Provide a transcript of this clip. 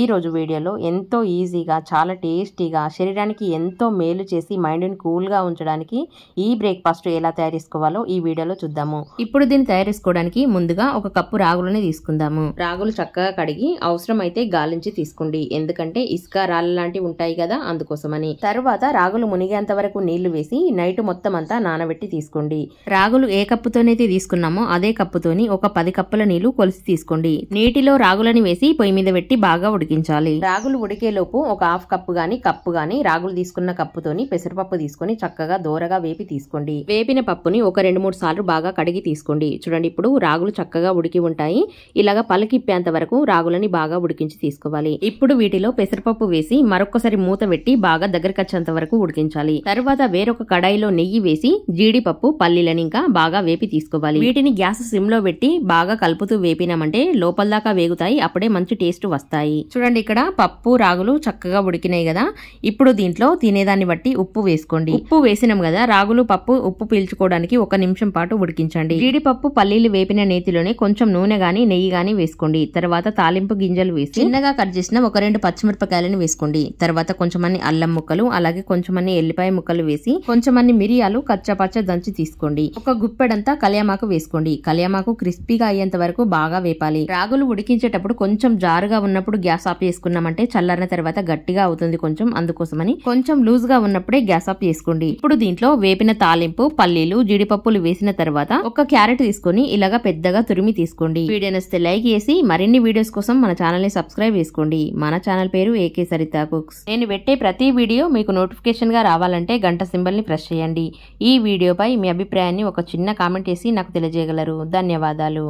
ఈ రోజు వీడియోలో ఎంతో ఈజీగా చాలా టేస్టీగా శరీరానికి ఎంతో మేలు చేసి మైండ్ని కూల్గా ఉంచడానికి ఈ బ్రేక్ఫాస్ట్ ఎలా తయారు చేసుకోవాలో ఈ వీడియోలో చూద్దాము. ఇప్పుడు దీన్ని తయారు చేసుకోవడానికి ముందుగా ఒక కప్పు రాగులని తీసుకుందాము. రాగులు చక్కగా కడిగి అవసరమైతే గాలించి తీసుకోండి, ఎందుకంటే ఇసుక రాళ్ళ లాంటివి ఉంటాయి కదా, అందుకోసమని. తర్వాత రాగులు మునిగేంత వరకు నీళ్లు వేసి నైట్ మొత్తం అంతా నానబెట్టి తీసుకోండి. రాగులు ఏ కప్పుతోనైతే తీసుకున్నామో అదే కప్పుతోని ఒక 10 కప్పుల నీళ్లు కొలిసి తీసుకోండి. నీటిలో రాగులని వేసి పొయ్యి మీద పెట్టి బాగా ఉడికించాలి. రాగులు ఉడికేలోపు ఒక హాఫ్ కప్పు గాని రాగులు తీసుకున్న కప్పుతోని పెసరపప్పు తీసుకొని చక్కగా దోరగా వేపి తీసుకోండి. వేపిన పప్పుని ఒక 2-3 సార్లు బాగా కడిగి తీసుకోండి. చూడండి, ఇప్పుడు రాగులు చక్కగా ఉడికి ఉంటాయి. ఇలాగా పలకిప్పేంత వరకు రాగులని బాగా ఉడికించి తీసుకోవాలి. ఇప్పుడు వీటిలో పెసరపప్పు వేసి మరొకసారి మూత పెట్టి బాగా దగ్గరికి వచ్చేంత వరకు ఉడికించాలి. తర్వాత వేరొక కడాయిలో నెయ్యి వేసి జీడిపప్పు, పల్లీలని ఇంకా బాగా వేపి తీసుకోవాలి. వీటిని గ్యాస్ సిమ్ లో పెట్టి బాగా కలుపుతూ వేపినామంటే లోపల దాకా వేగుతాయి, అప్పుడే మంచి టేస్ట్ వస్తాయి. చూడండి, ఇక్కడ పప్పు రాగులు చక్కగా ఉడికినాయి కదా. ఇప్పుడు దీంట్లో తినేదాన్ని బట్టి ఉప్పు వేసుకోండి. ఉప్పు వేసినాం కదా, రాగులు పప్పు ఉప్పు పీల్చుకోవడానికి 1 నిమిషం పాటు ఉడికించండి. జీడిపప్పు, పల్లీలు వేపిన నేతిలోనే కొంచెం నూనె గాని నెయ్యి గాని వేసుకోండి. తర్వాత తాలింపు గింజలు వేసి చిన్నగా కట్ చేసిన 1-2 పచ్చిమిరపకాయలను వేసుకోండి. తర్వాత కొంచెమన్ని అల్లం ముక్కలు, అలాగే కొంచెమన్ని ఎల్లిపాయ ముక్కలు వేసి కొంచెమన్ని మిరియాలు కచ్చపచ్చ దంచి తీసుకోండి. ఒక గుప్పెడంతా కళ్యామాకు వేసుకోండి. కళ్యామాకు క్రిస్పీగా అయ్యేంత వరకు బాగా వేపాలి. రాగులు ఉడికించేటప్పుడు కొంచెం జారుగా ఉన్నప్పుడు గ్యాస్ ఆఫ్ చేసుకున్నామంటే చల్లారిన తర్వాత గట్టిగా అవుతుంది కొంచెం, అందుకోసమని కొంచెం లూజ్ గా ఉన్నప్పుడే గ్యాస్ ఆఫ్ చేసుకోండి. ఇప్పుడు దీంట్లో వేపిన తాలింపు, పల్లీలు, జీడిపప్పులు వేసిన తర్వాత ఒక క్యారెట్ తీసుకొని ఇలాగా పెద్దగా తురిమి తీసుకోండి. వీడియో నచ్చితే లైక్ చేసి మరిన్ని వీడియోస్ కోసం మన ఛానల్ ని సబ్స్క్రైబ్ చేసుకోండి. మన ఛానల్ పేరు ఏకే సరిత కుక్స్. నేను పెట్టే ప్రతి వీడియో మీకు నోటిఫికేషన్ గా రావాలంటే గంట సింబల్ ని ప్రెస్ చేయండి. ఈ వీడియోపై మీ అభిప్రాయాన్ని ఒక చిన్న కామెంట్ చేసి నాకు తెలియజేయగలరు. ధన్యవాదాలు.